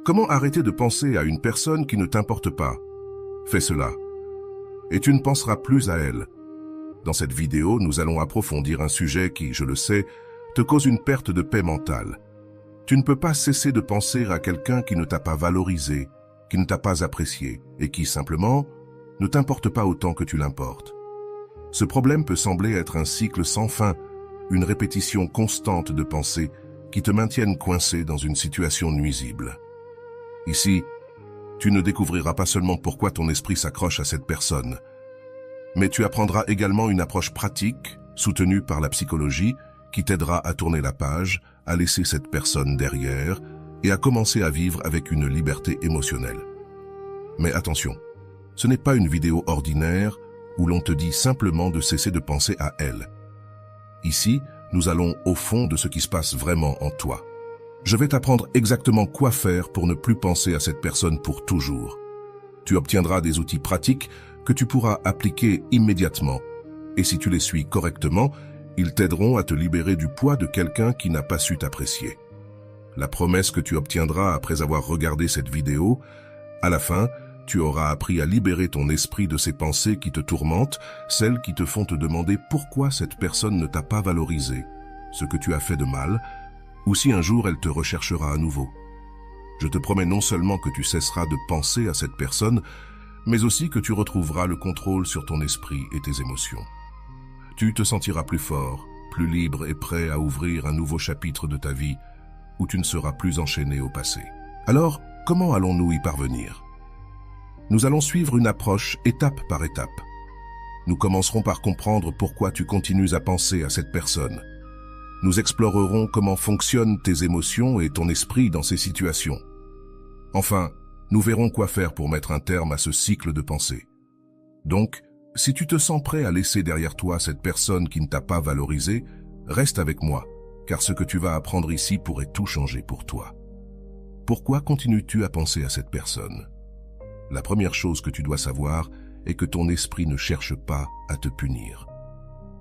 Comment arrêter de penser à une personne qui ne t'importe pas? Fais cela, et tu ne penseras plus à elle. Dans cette vidéo, nous allons approfondir un sujet qui, je le sais, te cause une perte de paix mentale. Tu ne peux pas cesser de penser à quelqu'un qui ne t'a pas valorisé, qui ne t'a pas apprécié, et qui, simplement, ne t'importe pas autant que tu l'importes. Ce problème peut sembler être un cycle sans fin, une répétition constante de pensées qui te maintiennent coincé dans une situation nuisible. Ici, tu ne découvriras pas seulement pourquoi ton esprit s'accroche à cette personne, mais tu apprendras également une approche pratique, soutenue par la psychologie, qui t'aidera à tourner la page, à laisser cette personne derrière et à commencer à vivre avec une liberté émotionnelle. Mais attention, ce n'est pas une vidéo ordinaire où l'on te dit simplement de cesser de penser à elle. Ici, nous allons au fond de ce qui se passe vraiment en toi. Je vais t'apprendre exactement quoi faire pour ne plus penser à cette personne pour toujours. Tu obtiendras des outils pratiques que tu pourras appliquer immédiatement. Et si tu les suis correctement, ils t'aideront à te libérer du poids de quelqu'un qui n'a pas su t'apprécier. La promesse que tu obtiendras après avoir regardé cette vidéo, à la fin, tu auras appris à libérer ton esprit de ces pensées qui te tourmentent, celles qui te font te demander pourquoi cette personne ne t'a pas valorisé, ce que tu as fait de mal, ou si un jour elle te recherchera à nouveau. Je te promets non seulement que tu cesseras de penser à cette personne, mais aussi que tu retrouveras le contrôle sur ton esprit et tes émotions. Tu te sentiras plus fort, plus libre et prêt à ouvrir un nouveau chapitre de ta vie où tu ne seras plus enchaîné au passé. Alors, comment allons-nous y parvenir? Nous allons suivre une approche étape par étape. Nous commencerons par comprendre pourquoi tu continues à penser à cette personne. Nous explorerons comment fonctionnent tes émotions et ton esprit dans ces situations. Enfin, nous verrons quoi faire pour mettre un terme à ce cycle de pensée. Donc, si tu te sens prêt à laisser derrière toi cette personne qui ne t'a pas valorisé, reste avec moi, car ce que tu vas apprendre ici pourrait tout changer pour toi. Pourquoi continues-tu à penser à cette personne? La première chose que tu dois savoir est que ton esprit ne cherche pas à te punir.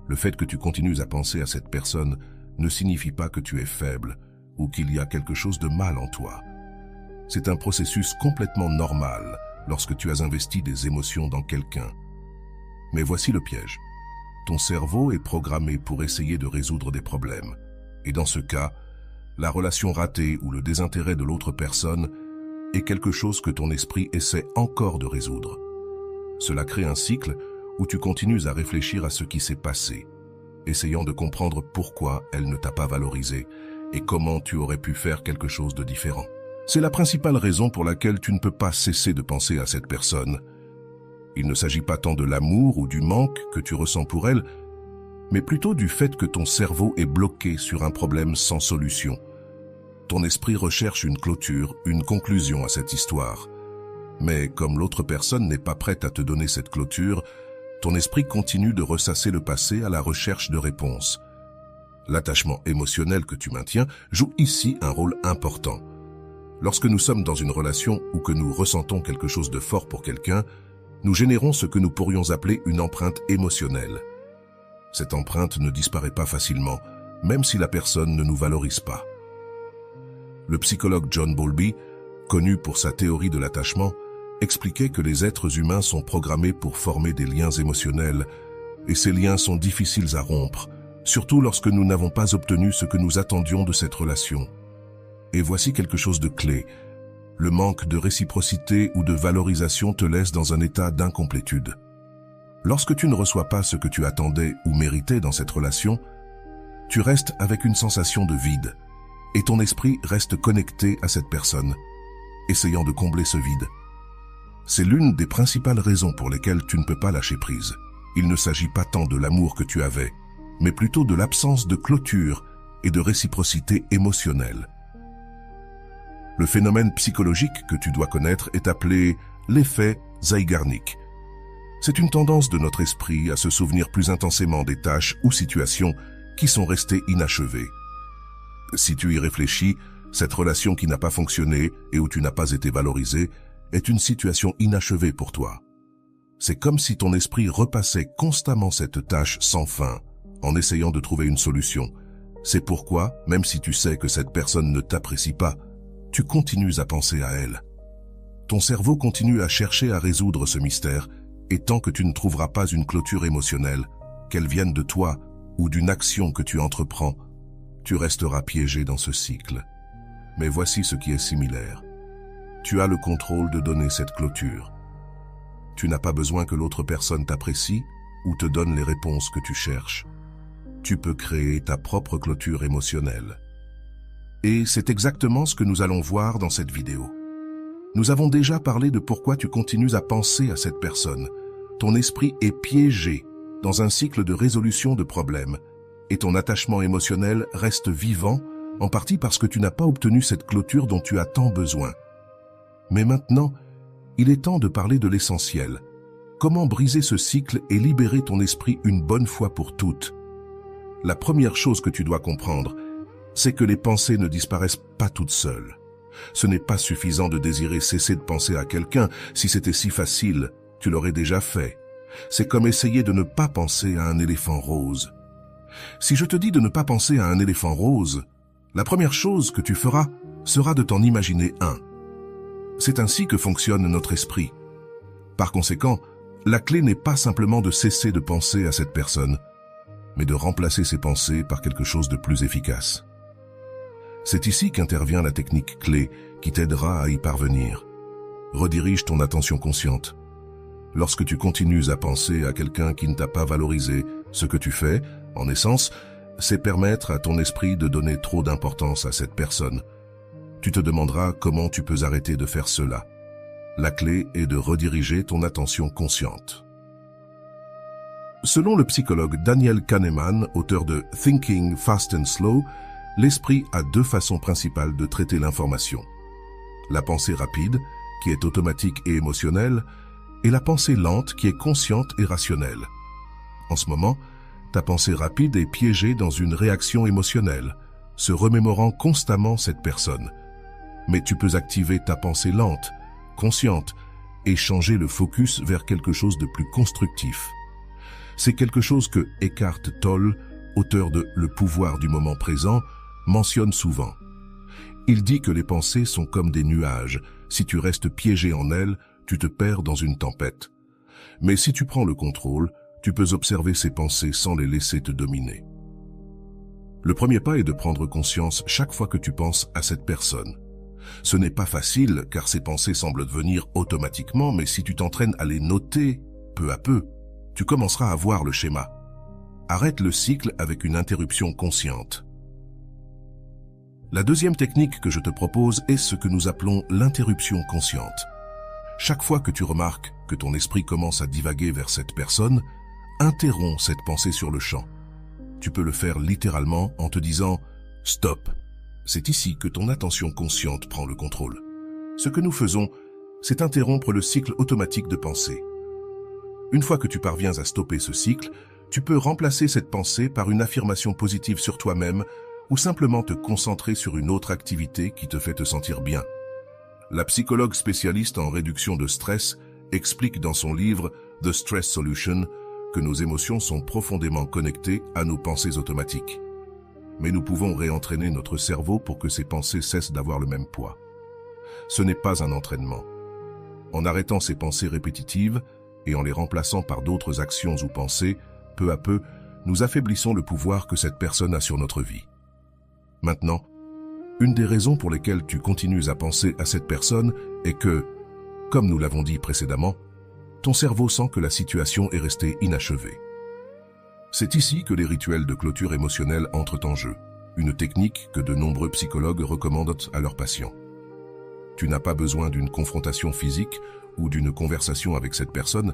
Le fait que tu continues à penser à cette personne ne signifie pas que tu es faible ou qu'il y a quelque chose de mal en toi. C'est un processus complètement normal lorsque tu as investi des émotions dans quelqu'un. Mais voici le piège. Ton cerveau est programmé pour essayer de résoudre des problèmes. Et dans ce cas, la relation ratée ou le désintérêt de l'autre personne est quelque chose que ton esprit essaie encore de résoudre. Cela crée un cycle où tu continues à réfléchir à ce qui s'est passé, essayant de comprendre pourquoi elle ne t'a pas valorisé et comment tu aurais pu faire quelque chose de différent. C'est la principale raison pour laquelle tu ne peux pas cesser de penser à cette personne. Il ne s'agit pas tant de l'amour ou du manque que tu ressens pour elle, mais plutôt du fait que ton cerveau est bloqué sur un problème sans solution. Ton esprit recherche une clôture, une conclusion à cette histoire. Mais comme l'autre personne n'est pas prête à te donner cette clôture, ton esprit continue de ressasser le passé à la recherche de réponses. L'attachement émotionnel que tu maintiens joue ici un rôle important. Lorsque nous sommes dans une relation ou que nous ressentons quelque chose de fort pour quelqu'un, nous générons ce que nous pourrions appeler une empreinte émotionnelle. Cette empreinte ne disparaît pas facilement, même si la personne ne nous valorise pas. Le psychologue John Bowlby, connu pour sa théorie de l'attachement, expliquait que les êtres humains sont programmés pour former des liens émotionnels, et ces liens sont difficiles à rompre, surtout lorsque nous n'avons pas obtenu ce que nous attendions de cette relation. Et voici quelque chose de clé. Le manque de réciprocité ou de valorisation te laisse dans un état d'incomplétude. Lorsque tu ne reçois pas ce que tu attendais ou méritais dans cette relation, tu restes avec une sensation de vide, et ton esprit reste connecté à cette personne, essayant de combler ce vide. C'est l'une des principales raisons pour lesquelles tu ne peux pas lâcher prise. Il ne s'agit pas tant de l'amour que tu avais, mais plutôt de l'absence de clôture et de réciprocité émotionnelle. Le phénomène psychologique que tu dois connaître est appelé l'effet Zeigarnik. C'est une tendance de notre esprit à se souvenir plus intensément des tâches ou situations qui sont restées inachevées. Si tu y réfléchis, cette relation qui n'a pas fonctionné et où tu n'as pas été valorisé est une situation inachevée pour toi. C'est comme si ton esprit repassait constamment cette tâche sans fin, en essayant de trouver une solution. C'est pourquoi, même si tu sais que cette personne ne t'apprécie pas, tu continues à penser à elle. Ton cerveau continue à chercher à résoudre ce mystère, et tant que tu ne trouveras pas une clôture émotionnelle, qu'elle vienne de toi ou d'une action que tu entreprends, tu resteras piégé dans ce cycle. Mais voici ce qui est similaire. Tu as le contrôle de donner cette clôture. Tu n'as pas besoin que l'autre personne t'apprécie ou te donne les réponses que tu cherches. Tu peux créer ta propre clôture émotionnelle. Et c'est exactement ce que nous allons voir dans cette vidéo. Nous avons déjà parlé de pourquoi tu continues à penser à cette personne. Ton esprit est piégé dans un cycle de résolution de problèmes et ton attachement émotionnel reste vivant, en partie parce que tu n'as pas obtenu cette clôture dont tu as tant besoin. Mais maintenant, il est temps de parler de l'essentiel. Comment briser ce cycle et libérer ton esprit une bonne fois pour toutes? La première chose que tu dois comprendre, c'est que les pensées ne disparaissent pas toutes seules. Ce n'est pas suffisant de désirer cesser de penser à quelqu'un. Si c'était si facile, tu l'aurais déjà fait. C'est comme essayer de ne pas penser à un éléphant rose. Si je te dis de ne pas penser à un éléphant rose, la première chose que tu feras sera de t'en imaginer un. C'est ainsi que fonctionne notre esprit. Par conséquent, la clé n'est pas simplement de cesser de penser à cette personne, mais de remplacer ces pensées par quelque chose de plus efficace. C'est ici qu'intervient la technique clé qui t'aidera à y parvenir. Redirige ton attention consciente. Lorsque tu continues à penser à quelqu'un qui ne t'a pas valorisé, ce que tu fais, en essence, c'est permettre à ton esprit de donner trop d'importance à cette personne. Tu te demanderas comment tu peux arrêter de faire cela. La clé est de rediriger ton attention consciente. Selon le psychologue Daniel Kahneman, auteur de Thinking Fast and Slow, l'esprit a deux façons principales de traiter l'information. La pensée rapide, qui est automatique et émotionnelle, et la pensée lente, qui est consciente et rationnelle. En ce moment, ta pensée rapide est piégée dans une réaction émotionnelle, se remémorant constamment cette personne. Mais tu peux activer ta pensée lente, consciente, et changer le focus vers quelque chose de plus constructif. C'est quelque chose que Eckhart Tolle, auteur de Le pouvoir du moment présent, mentionne souvent. Il dit que les pensées sont comme des nuages. Si tu restes piégé en elles, tu te perds dans une tempête. Mais si tu prends le contrôle, tu peux observer ces pensées sans les laisser te dominer. Le premier pas est de prendre conscience chaque fois que tu penses à cette personne. Ce n'est pas facile car ces pensées semblent venir automatiquement, mais si tu t'entraînes à les noter peu à peu, tu commenceras à voir le schéma. Arrête le cycle avec une interruption consciente. La deuxième technique que je te propose est ce que nous appelons l'interruption consciente. Chaque fois que tu remarques que ton esprit commence à divaguer vers cette personne, interromps cette pensée sur le champ. Tu peux le faire littéralement en te disant « Stop ». C'est ici que ton attention consciente prend le contrôle. Ce que nous faisons, c'est interrompre le cycle automatique de pensée. Une fois que tu parviens à stopper ce cycle, tu peux remplacer cette pensée par une affirmation positive sur toi-même ou simplement te concentrer sur une autre activité qui te fait te sentir bien. La psychologue spécialiste en réduction de stress explique dans son livre The Stress Solution que nos émotions sont profondément connectées à nos pensées automatiques. Mais nous pouvons réentraîner notre cerveau pour que ces pensées cessent d'avoir le même poids. Ce n'est pas un entraînement. En arrêtant ces pensées répétitives et en les remplaçant par d'autres actions ou pensées, peu à peu, nous affaiblissons le pouvoir que cette personne a sur notre vie. Maintenant, une des raisons pour lesquelles tu continues à penser à cette personne est que, comme nous l'avons dit précédemment, ton cerveau sent que la situation est restée inachevée. C'est ici que les rituels de clôture émotionnelle entrent en jeu, une technique que de nombreux psychologues recommandent à leurs patients. Tu n'as pas besoin d'une confrontation physique ou d'une conversation avec cette personne,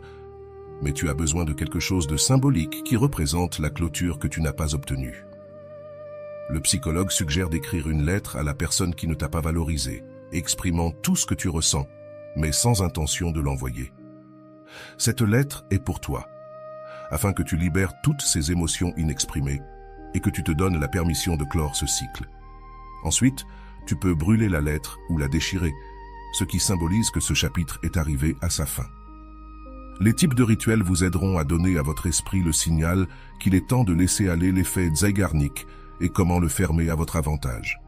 mais tu as besoin de quelque chose de symbolique qui représente la clôture que tu n'as pas obtenue. Le psychologue suggère d'écrire une lettre à la personne qui ne t'a pas valorisé, exprimant tout ce que tu ressens, mais sans intention de l'envoyer. Cette lettre est pour toi, afin que tu libères toutes ces émotions inexprimées et que tu te donnes la permission de clore ce cycle. Ensuite, tu peux brûler la lettre ou la déchirer, ce qui symbolise que ce chapitre est arrivé à sa fin. Les types de rituels vous aideront à donner à votre esprit le signal qu'il est temps de laisser aller l'effet Zeigarnik et comment le fermer à votre avantage.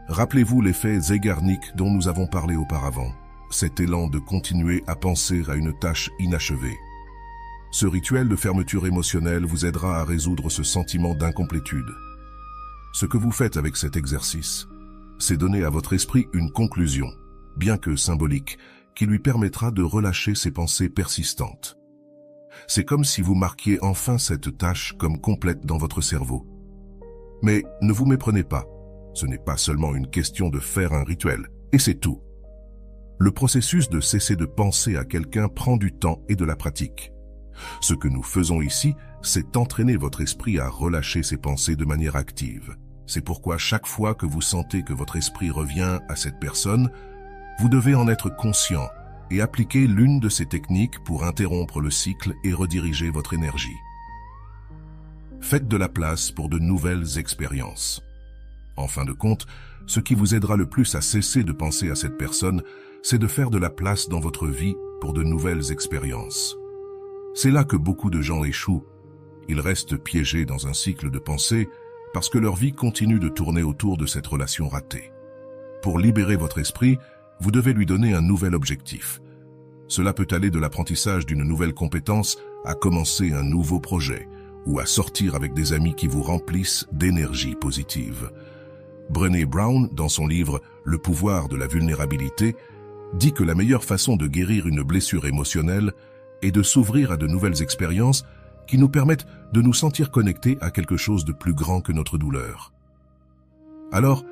Rappelez-vous l'effet Zeigarnik dont nous avons parlé auparavant, cet élan de continuer à penser à une tâche inachevée. Ce rituel de fermeture émotionnelle vous aidera à résoudre ce sentiment d'incomplétude. Ce que vous faites avec cet exercice, c'est donner à votre esprit une conclusion, bien que symbolique, qui lui permettra de relâcher ses pensées persistantes. C'est comme si vous marquiez enfin cette tâche comme complète dans votre cerveau. Mais ne vous méprenez pas, ce n'est pas seulement une question de faire un rituel, et c'est tout. Le processus de cesser de penser à quelqu'un prend du temps et de la pratique. Ce que nous faisons ici, c'est entraîner votre esprit à relâcher ses pensées de manière active. C'est pourquoi chaque fois que vous sentez que votre esprit revient à cette personne, vous devez en être conscient et appliquer l'une de ces techniques pour interrompre le cycle et rediriger votre énergie. Faites de la place pour de nouvelles expériences. En fin de compte, ce qui vous aidera le plus à cesser de penser à cette personne, c'est de faire de la place dans votre vie pour de nouvelles expériences. C'est là que beaucoup de gens échouent. Ils restent piégés dans un cycle de pensée parce que leur vie continue de tourner autour de cette relation ratée. Pour libérer votre esprit, vous devez lui donner un nouvel objectif. Cela peut aller de l'apprentissage d'une nouvelle compétence à commencer un nouveau projet ou à sortir avec des amis qui vous remplissent d'énergie positive. Brené Brown, dans son livre « Le pouvoir de la vulnérabilité », dit que la meilleure façon de guérir une blessure émotionnelle est de s'ouvrir à de nouvelles expériences qui nous permettent de nous sentir connectés à quelque chose de plus grand que notre douleur. Alors,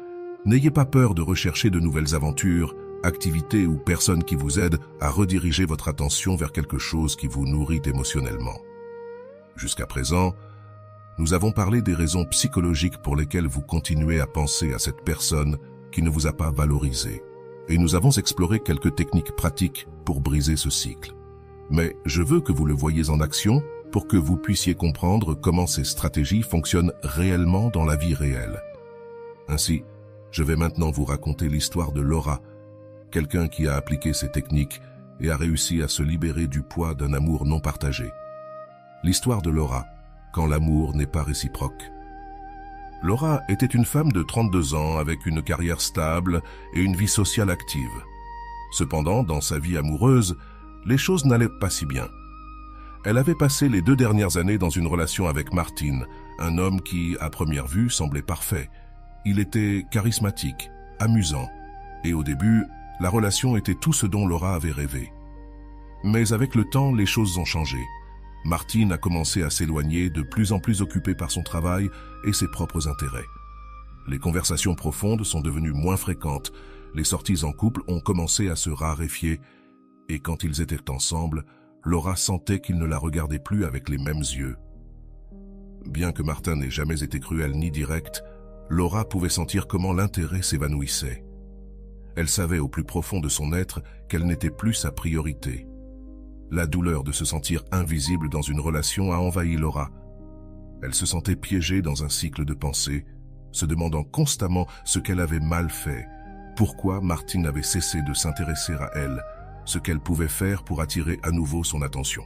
n'ayez pas peur de rechercher de nouvelles aventures, activités ou personnes qui vous aident à rediriger votre attention vers quelque chose qui vous nourrit émotionnellement. Jusqu'à présent, nous avons parlé des raisons psychologiques pour lesquelles vous continuez à penser à cette personne qui ne vous a pas valorisé. Et nous avons exploré quelques techniques pratiques pour briser ce cycle. Mais je veux que vous le voyiez en action pour que vous puissiez comprendre comment ces stratégies fonctionnent réellement dans la vie réelle. Ainsi, je vais maintenant vous raconter l'histoire de Laura, quelqu'un qui a appliqué ces techniques et a réussi à se libérer du poids d'un amour non partagé. L'histoire de Laura, quand l'amour n'est pas réciproque. Laura était une femme de 32 ans avec une carrière stable et une vie sociale active. Cependant, dans sa vie amoureuse, les choses n'allaient pas si bien. Elle avait passé les 2 dernières années dans une relation avec Martin, un homme qui, à première vue, semblait parfait. Il était charismatique, amusant, et au début, la relation était tout ce dont Laura avait rêvé. Mais avec le temps, les choses ont changé. Martin a commencé à s'éloigner, de plus en plus occupé par son travail et ses propres intérêts. Les conversations profondes sont devenues moins fréquentes, les sorties en couple ont commencé à se raréfier, et quand ils étaient ensemble, Laura sentait qu'il ne la regardait plus avec les mêmes yeux. Bien que Martin n'ait jamais été cruel ni direct, Laura pouvait sentir comment l'intérêt s'évanouissait. Elle savait au plus profond de son être qu'elle n'était plus sa priorité. La douleur de se sentir invisible dans une relation a envahi Laura. Elle se sentait piégée dans un cycle de pensée, se demandant constamment ce qu'elle avait mal fait, pourquoi Martin avait cessé de s'intéresser à elle, ce qu'elle pouvait faire pour attirer à nouveau son attention.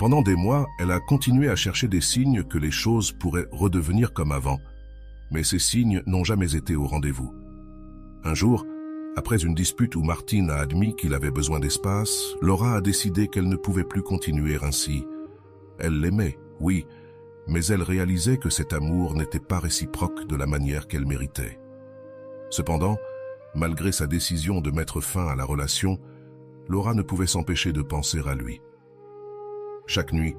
Pendant des mois, elle a continué à chercher des signes que les choses pourraient redevenir comme avant, mais ces signes n'ont jamais été au rendez-vous. Un jour, après une dispute où Martin a admis qu'il avait besoin d'espace, Laura a décidé qu'elle ne pouvait plus continuer ainsi. Elle l'aimait, oui, mais elle réalisait que cet amour n'était pas réciproque de la manière qu'elle méritait. Cependant, malgré sa décision de mettre fin à la relation, Laura ne pouvait s'empêcher de penser à lui. Chaque nuit,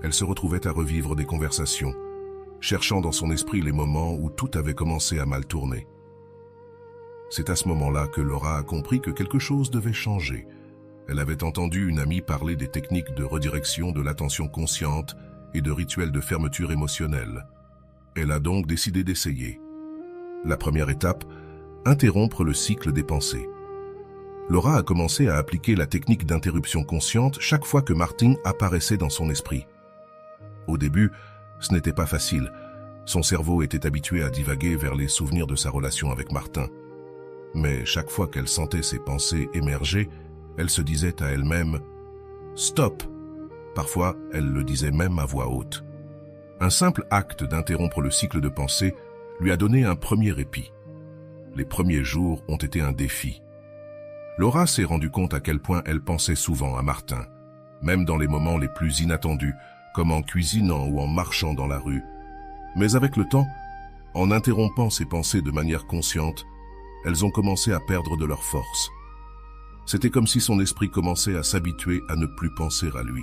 elle se retrouvait à revivre des conversations, cherchant dans son esprit les moments où tout avait commencé à mal tourner. C'est à ce moment-là que Laura a compris que quelque chose devait changer. Elle avait entendu une amie parler des techniques de redirection de l'attention consciente et de rituels de fermeture émotionnelle. Elle a donc décidé d'essayer. La première étape, interrompre le cycle des pensées. Laura a commencé à appliquer la technique d'interruption consciente chaque fois que Martin apparaissait dans son esprit. Au début, ce n'était pas facile. Son cerveau était habitué à divaguer vers les souvenirs de sa relation avec Martin. Mais chaque fois qu'elle sentait ses pensées émerger, elle se disait à elle-même « Stop !» Parfois, elle le disait même à voix haute. Un simple acte d'interrompre le cycle de pensée lui a donné un premier répit. Les premiers jours ont été un défi. Laura s'est rendue compte à quel point elle pensait souvent à Martin, même dans les moments les plus inattendus, comme en cuisinant ou en marchant dans la rue. Mais avec le temps, en interrompant ces pensées de manière consciente, elles ont commencé à perdre de leur force. C'était comme si son esprit commençait à s'habituer à ne plus penser à lui.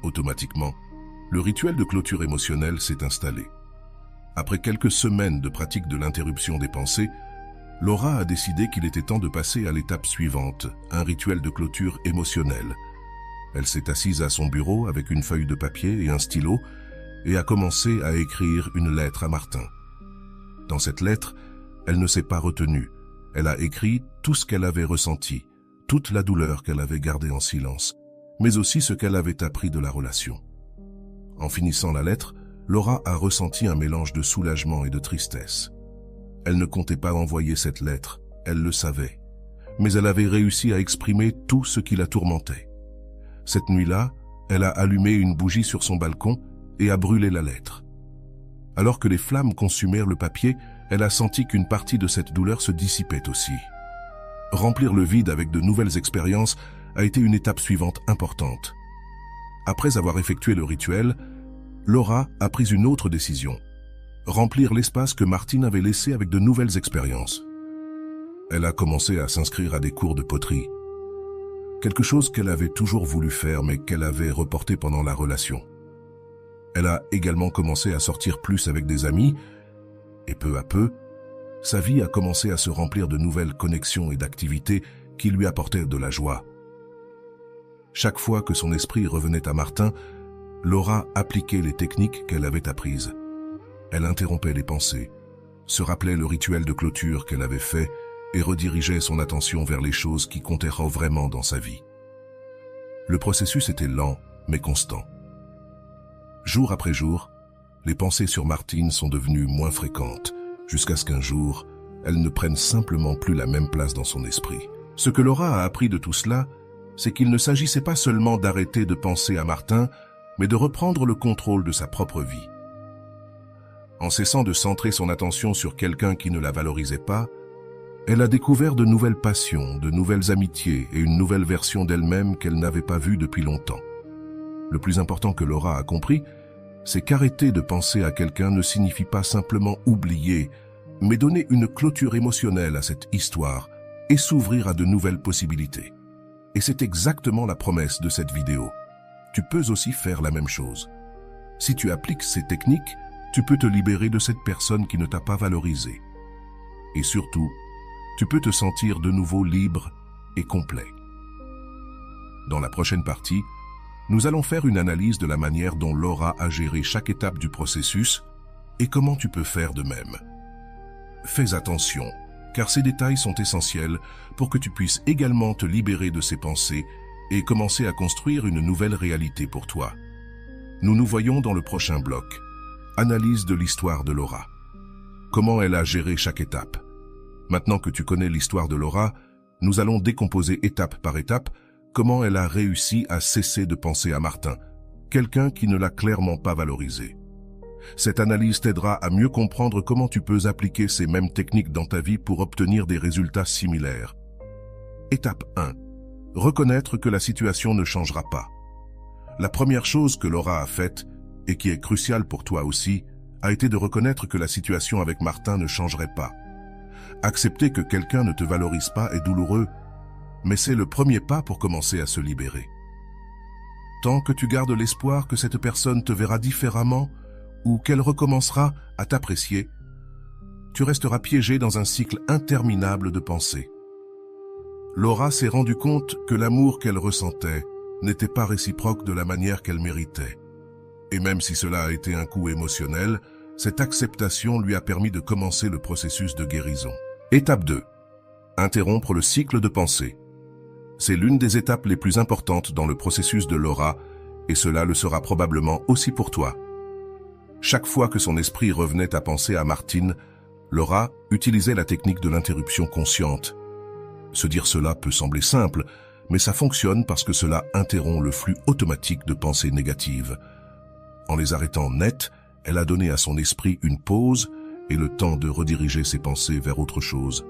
Automatiquement, le rituel de clôture émotionnelle s'est installé. Après quelques semaines de pratique de l'interruption des pensées, Laura a décidé qu'il était temps de passer à l'étape suivante, un rituel de clôture émotionnelle. Elle s'est assise à son bureau avec une feuille de papier et un stylo et a commencé à écrire une lettre à Martin. Dans cette lettre, elle ne s'est pas retenue. Elle a écrit tout ce qu'elle avait ressenti, toute la douleur qu'elle avait gardée en silence, mais aussi ce qu'elle avait appris de la relation. En finissant la lettre, Laura a ressenti un mélange de soulagement et de tristesse. Elle ne comptait pas envoyer cette lettre, elle le savait, mais elle avait réussi à exprimer tout ce qui la tourmentait. Cette nuit-là, elle a allumé une bougie sur son balcon et a brûlé la lettre. Alors que les flammes consumèrent le papier, elle a senti qu'une partie de cette douleur se dissipait aussi. Remplir le vide avec de nouvelles expériences a été une étape suivante importante. Après avoir effectué le rituel, Laura a pris une autre décision. Remplir l'espace que Martine avait laissé avec de nouvelles expériences. Elle a commencé à s'inscrire à des cours de poterie. Quelque chose qu'elle avait toujours voulu faire mais qu'elle avait reporté pendant la relation. Elle a également commencé à sortir plus avec des amis et peu à peu, sa vie a commencé à se remplir de nouvelles connexions et d'activités qui lui apportaient de la joie. Chaque fois que son esprit revenait à Martin, Laura appliquait les techniques qu'elle avait apprises. Elle interrompait les pensées, se rappelait le rituel de clôture qu'elle avait fait et redirigeait son attention vers les choses qui comptaient vraiment dans sa vie. Le processus était lent, mais constant. Jour après jour, les pensées sur Martine sont devenues moins fréquentes, jusqu'à ce qu'un jour, elles ne prennent simplement plus la même place dans son esprit. Ce que Laura a appris de tout cela, c'est qu'il ne s'agissait pas seulement d'arrêter de penser à Martin, mais de reprendre le contrôle de sa propre vie. En cessant de centrer son attention sur quelqu'un qui ne la valorisait pas, elle a découvert de nouvelles passions, de nouvelles amitiés et une nouvelle version d'elle-même qu'elle n'avait pas vue depuis longtemps. Le plus important que Laura a compris, c'est qu'arrêter de penser à quelqu'un ne signifie pas simplement oublier, mais donner une clôture émotionnelle à cette histoire et s'ouvrir à de nouvelles possibilités. Et c'est exactement la promesse de cette vidéo. Tu peux aussi faire la même chose. Si tu appliques ces techniques, tu peux te libérer de cette personne qui ne t'a pas valorisé. Et surtout, tu peux te sentir de nouveau libre et complet. Dans la prochaine partie, nous allons faire une analyse de la manière dont Laura a géré chaque étape du processus et comment tu peux faire de même. Fais attention, car ces détails sont essentiels pour que tu puisses également te libérer de ces pensées et commencer à construire une nouvelle réalité pour toi. Nous nous voyons dans le prochain bloc. Analyse de l'histoire de Laura. Comment elle a géré chaque étape. Maintenant que tu connais l'histoire de Laura, nous allons décomposer étape par étape comment elle a réussi à cesser de penser à Martin, quelqu'un qui ne l'a clairement pas valorisé. Cette analyse t'aidera à mieux comprendre comment tu peux appliquer ces mêmes techniques dans ta vie pour obtenir des résultats similaires. Étape 1. Reconnaître que la situation ne changera pas. La première chose que Laura a faite, et qui est cruciale pour toi aussi, a été de reconnaître que la situation avec Martin ne changerait pas. Accepter que quelqu'un ne te valorise pas est douloureux, mais c'est le premier pas pour commencer à se libérer. Tant que tu gardes l'espoir que cette personne te verra différemment ou qu'elle recommencera à t'apprécier, tu resteras piégé dans un cycle interminable de pensées. Laura s'est rendue compte que l'amour qu'elle ressentait n'était pas réciproque de la manière qu'elle méritait. Et même si cela a été un coup émotionnel, cette acceptation lui a permis de commencer le processus de guérison. Étape 2. Interrompre le cycle de pensée. C'est l'une des étapes les plus importantes dans le processus de Laura, et cela le sera probablement aussi pour toi. Chaque fois que son esprit revenait à penser à Martine, Laura utilisait la technique de l'interruption consciente. Se dire cela peut sembler simple, mais ça fonctionne parce que cela interrompt le flux automatique de pensées négatives. En les arrêtant net, elle a donné à son esprit une pause et le temps de rediriger ses pensées vers autre chose.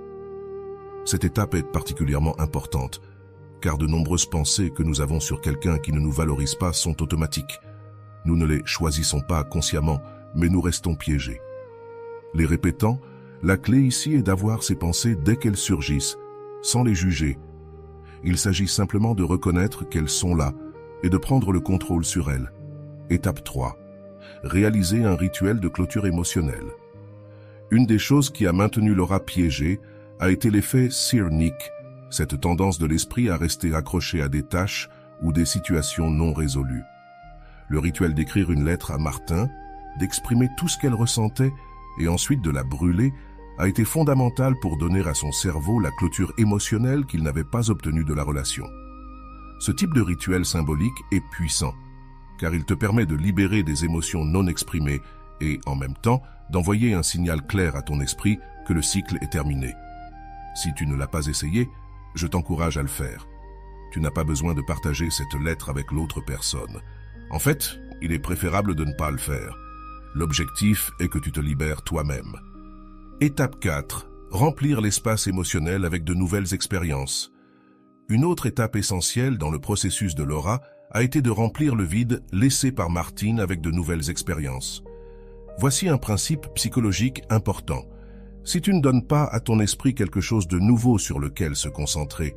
Cette étape est particulièrement importante, car de nombreuses pensées que nous avons sur quelqu'un qui ne nous valorise pas sont automatiques. Nous ne les choisissons pas consciemment, mais nous restons piégés. Les répétant, la clé ici est d'avoir ces pensées dès qu'elles surgissent, sans les juger. Il s'agit simplement de reconnaître qu'elles sont là et de prendre le contrôle sur elles. Étape 3. Réaliser un rituel de clôture émotionnelle. Une des choses qui a maintenu Laura piégée a été l'effet Sear-Nick, cette tendance de l'esprit à rester accroché à des tâches ou des situations non résolues. Le rituel d'écrire une lettre à Martin, d'exprimer tout ce qu'elle ressentait et ensuite de la brûler, a été fondamental pour donner à son cerveau la clôture émotionnelle qu'il n'avait pas obtenue de la relation. Ce type de rituel symbolique est puissant, car il te permet de libérer des émotions non exprimées et, en même temps, d'envoyer un signal clair à ton esprit que le cycle est terminé. Si tu ne l'as pas essayé, je t'encourage à le faire. Tu n'as pas besoin de partager cette lettre avec l'autre personne. En fait, il est préférable de ne pas le faire. L'objectif est que tu te libères toi-même. Étape 4. Remplir l'espace émotionnel avec de nouvelles expériences. Une autre étape essentielle dans le processus de Laura a été de remplir le vide laissé par Martin avec de nouvelles expériences. Voici un principe psychologique important. Si tu ne donnes pas à ton esprit quelque chose de nouveau sur lequel se concentrer,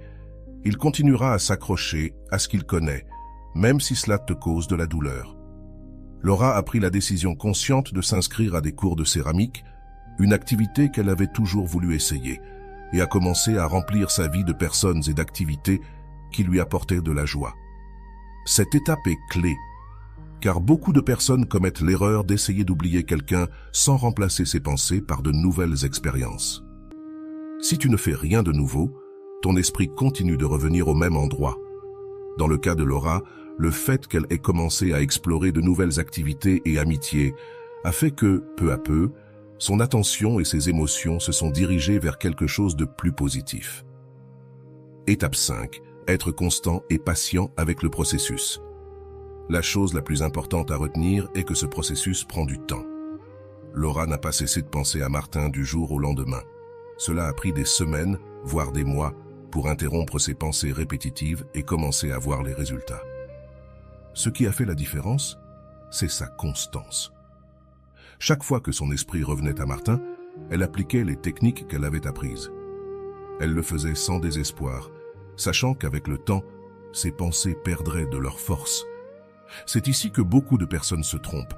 il continuera à s'accrocher à ce qu'il connaît, même si cela te cause de la douleur. Laura a pris la décision consciente de s'inscrire à des cours de céramique, une activité qu'elle avait toujours voulu essayer, et a commencé à remplir sa vie de personnes et d'activités qui lui apportaient de la joie. Cette étape est clé, car beaucoup de personnes commettent l'erreur d'essayer d'oublier quelqu'un sans remplacer ses pensées par de nouvelles expériences. Si tu ne fais rien de nouveau, ton esprit continue de revenir au même endroit. Dans le cas de Laura, le fait qu'elle ait commencé à explorer de nouvelles activités et amitiés a fait que, peu à peu, son attention et ses émotions se sont dirigées vers quelque chose de plus positif. Étape 5. Être constant et patient avec le processus. La chose la plus importante à retenir est que ce processus prend du temps. Laura n'a pas cessé de penser à Martin du jour au lendemain. Cela a pris des semaines, voire des mois, pour interrompre ses pensées répétitives et commencer à voir les résultats. Ce qui a fait la différence, c'est sa constance. Chaque fois que son esprit revenait à Martin, elle appliquait les techniques qu'elle avait apprises. Elle le faisait sans désespoir, sachant qu'avec le temps, ses pensées perdraient de leur force. C'est ici que beaucoup de personnes se trompent.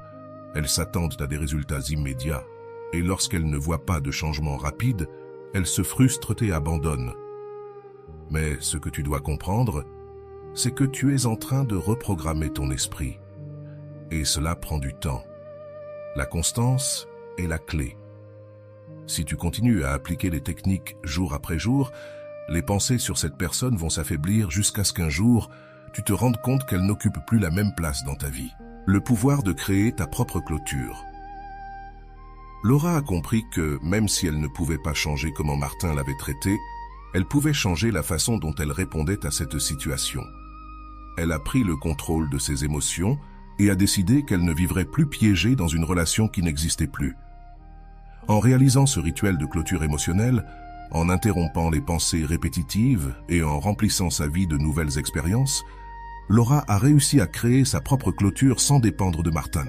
Elles s'attendent à des résultats immédiats, et lorsqu'elles ne voient pas de changement rapide, elles se frustrent et abandonnent. Mais ce que tu dois comprendre, c'est que tu es en train de reprogrammer ton esprit. Et cela prend du temps. La constance est la clé. Si tu continues à appliquer les techniques jour après jour, les pensées sur cette personne vont s'affaiblir jusqu'à ce qu'un jour, tu te rendes compte qu'elle n'occupe plus la même place dans ta vie. Le pouvoir de créer ta propre clôture. Laura a compris que, même si elle ne pouvait pas changer comment Martin l'avait traitée, elle pouvait changer la façon dont elle répondait à cette situation. Elle a pris le contrôle de ses émotions et a décidé qu'elle ne vivrait plus piégée dans une relation qui n'existait plus. En réalisant ce rituel de clôture émotionnelle, en interrompant les pensées répétitives et en remplissant sa vie de nouvelles expériences, Laura a réussi à créer sa propre clôture sans dépendre de Martin.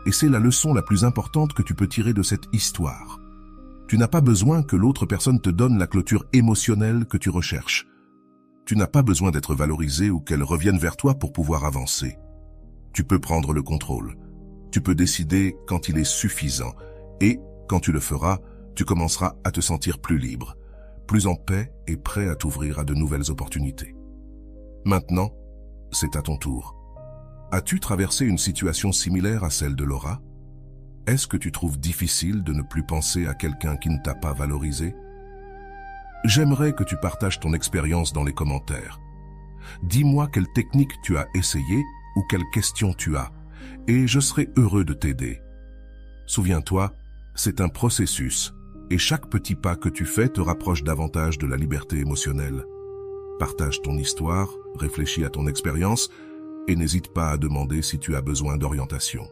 Et c'est la leçon la plus importante que tu peux tirer de cette histoire. Tu n'as pas besoin que l'autre personne te donne la clôture émotionnelle que tu recherches. Tu n'as pas besoin d'être valorisé ou qu'elle revienne vers toi pour pouvoir avancer. Tu peux prendre le contrôle. Tu peux décider quand il est suffisant. Et, quand tu le feras, tu commenceras à te sentir plus libre, plus en paix et prêt à t'ouvrir à de nouvelles opportunités. Maintenant, c'est à ton tour. As-tu traversé une situation similaire à celle de Laura? Est-ce que tu trouves difficile de ne plus penser à quelqu'un qui ne t'a pas valorisé? J'aimerais que tu partages ton expérience dans les commentaires. Dis-moi quelle technique tu as essayé ou quelles questions tu as, et je serai heureux de t'aider. Souviens-toi, c'est un processus, et chaque petit pas que tu fais te rapproche davantage de la liberté émotionnelle. Partage ton histoire, réfléchis à ton expérience, et n'hésite pas à demander si tu as besoin d'orientation.